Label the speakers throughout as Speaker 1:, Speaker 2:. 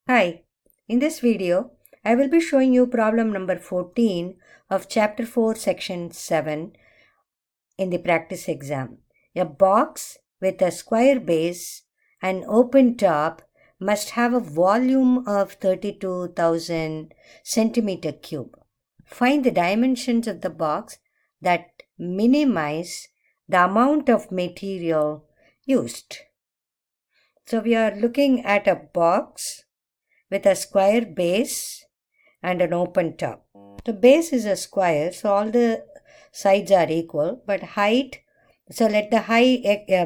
Speaker 1: Hi, in this video, I will be showing you problem number 14 of chapter 4 section 7 in the practice exam. A box with a square base and open top must have a volume of 32,000 centimeter cube. Find the dimensions of the box that minimize the amount of material used. So we are looking at a box with a square base and an open top. The base is a square, so all the sides are equal, but height, so let the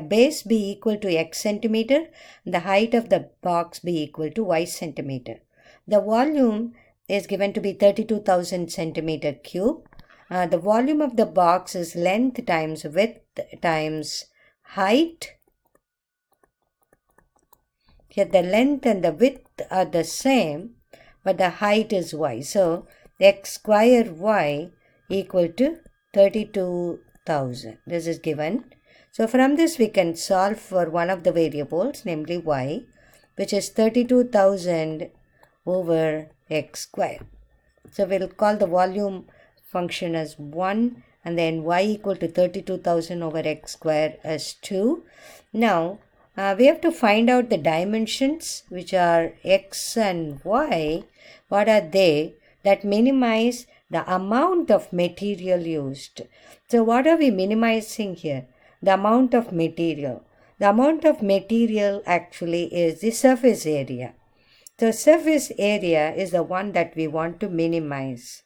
Speaker 1: base be equal to x centimeter, the height of the box be equal to y centimeter. The volume is given to be 32,000 centimeter cube. The volume of the box is length times width times height. Here the length and the width are the same, but the height is y. So x square y equal to 32,000. This is given. So from this we can solve for one of the variables, namely y, which is 32,000 over x square. So we'll call the volume function as 1 and then y equal to 32,000 over x square as 2. Now we have to find out the dimensions, which are x and y. What are they? That minimize the amount of material used. So what are we minimizing here? The amount of material. The amount of material actually is the surface area. So surface area is the one that we want to minimize.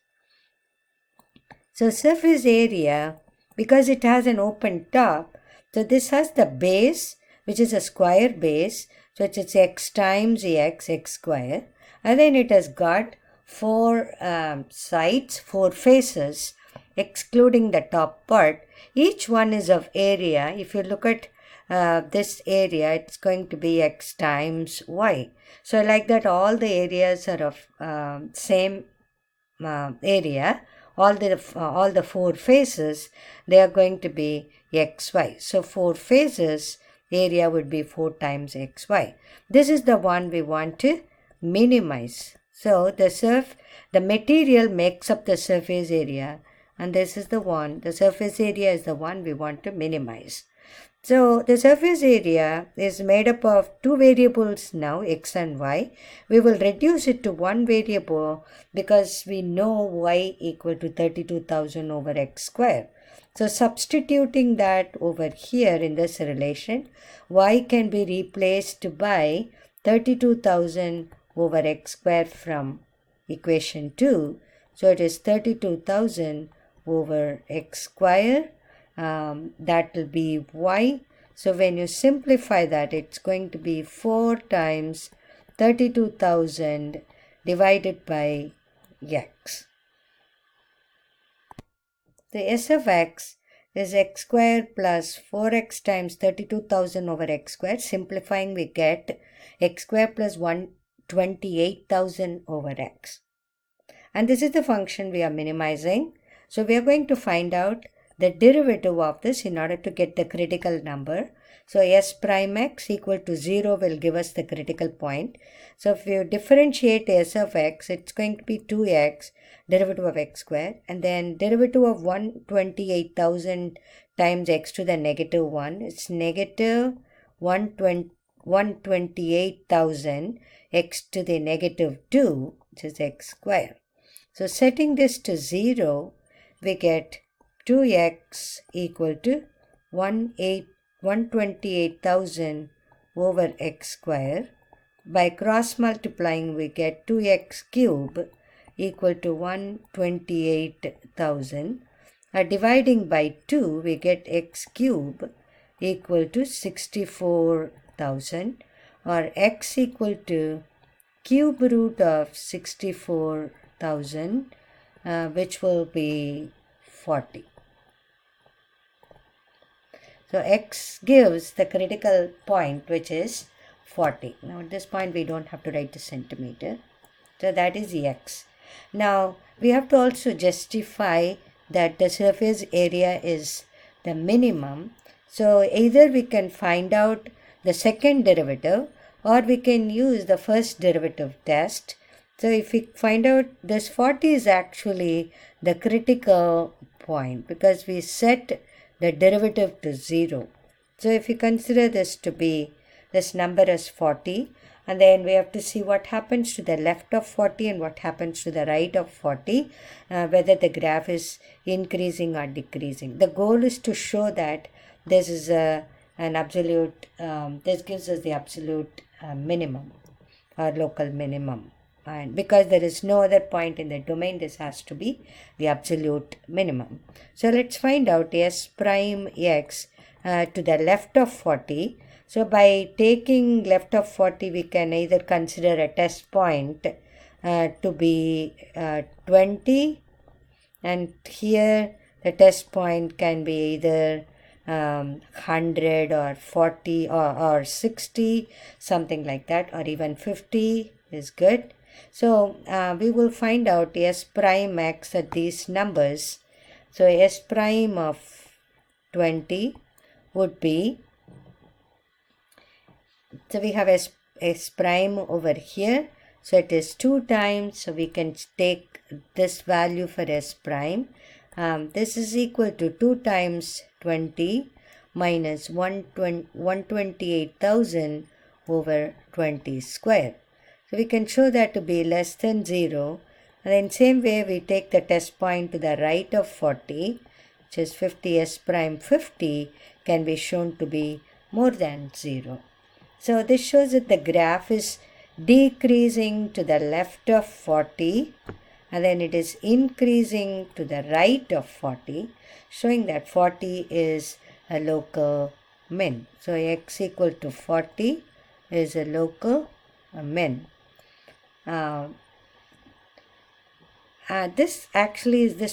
Speaker 1: So surface area, because it has an open top, so this has the base, which is a square base, so it's x times x square, and then it has got four sides, four faces, excluding the top part. Each one is of area. If you look at this area, it's going to be x times y. So like that, all the areas are of same area. All the four faces, they are going to be xy. So four faces, area would be 4 times xy. This is the one we want to minimize. So the material makes up the surface area, and this is the one, the surface area is the one we want to minimize. So the surface area is made up of two variables now, x and y. We will reduce it to one variable because we know y equal to 32,000 over x square. So substituting that over here in this relation, y can be replaced by 32,000 over x square from equation 2. So it is 32,000 over x square. That will be y. So when you simplify that, it's going to be 4 times 32,000 divided by x. The S of x is x square plus 4x times 32,000 over x square. Simplifying, we get x square plus 128,000 over x. And this is the function we are minimizing. So we are going to find out the derivative of this in order to get the critical number. So s prime x equal to 0 will give us the critical point. So if you differentiate s of x, it's going to be 2x, derivative of x square, and then derivative of 128,000 times x to the negative 1. It's negative 128,000 x to the negative 2, which is x square. So setting this to 0, we get 2x equal to 128,000 over x square. By cross multiplying, we get 2x cube equal to 128,000. Dividing by 2, we get x cube equal to 64,000, or x equal to cube root of 64,000, which will be 40. So x gives the critical point, which is 40. Now at this point we don't have to write the centimeter. So that is x. Now we have to also justify that the surface area is the minimum. So either we can find out the second derivative, or we can use the first derivative test. So if we find out this 40 is actually the critical point because we set the derivative to 0. So if you consider this to be this number as 40, and then we have to see what happens to the left of 40 and what happens to the right of 40, whether the graph is increasing or decreasing. The goal is to show that this is an absolute, this gives us the absolute minimum or local minimum. And because there is no other point in the domain, this has to be the absolute minimum. So let's find out S prime x to the left of 40. So by taking left of 40, we can either consider a test point to be 20, and here the test point can be either 100 or 40 or 60, something like that, or even 50 is good. So we will find out S prime x at these numbers. So S prime of 20 would be, so we have S prime over here. So it is 2 times. So we can take this value for S prime. This is equal to 2 times 20 minus 128,000 over 20 square. So we can show that to be less than 0. And in same way, we take the test point to the right of 40, which is 50. S prime 50 can be shown to be more than 0. So this shows that the graph is decreasing to the left of 40, and then it is increasing to the right of 40, showing that 40 is a local min. So x equal to 40 is a local min. This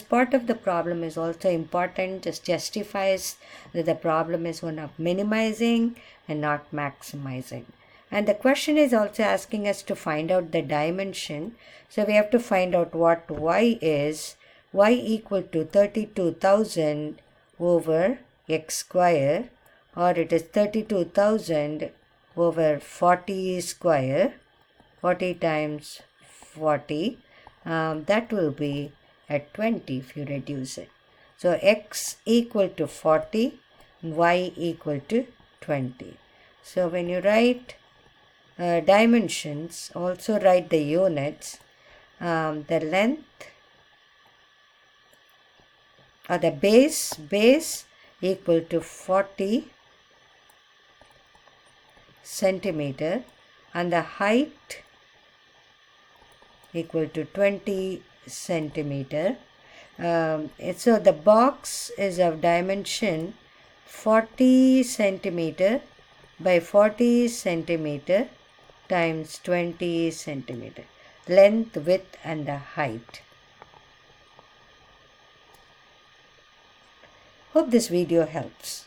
Speaker 1: part of the problem is also important. Just justifies that the problem is one of minimizing and not maximizing. And the question is also asking us to find out the dimension. So we have to find out what y is. Y equal to 32,000 over x square, or it is 32,000 over 40 square, 40 times 40. That will be at 20 if you reduce it. So x equal to 40, y equal to 20. So when you write dimensions, also write the units. The length or the base equal to 40 centimeter, and the height equal to 20 centimeter. So the box is of dimension 40 centimeter by 40 centimeter times 20 centimeter. Length, width, and the height. Hope this video helps.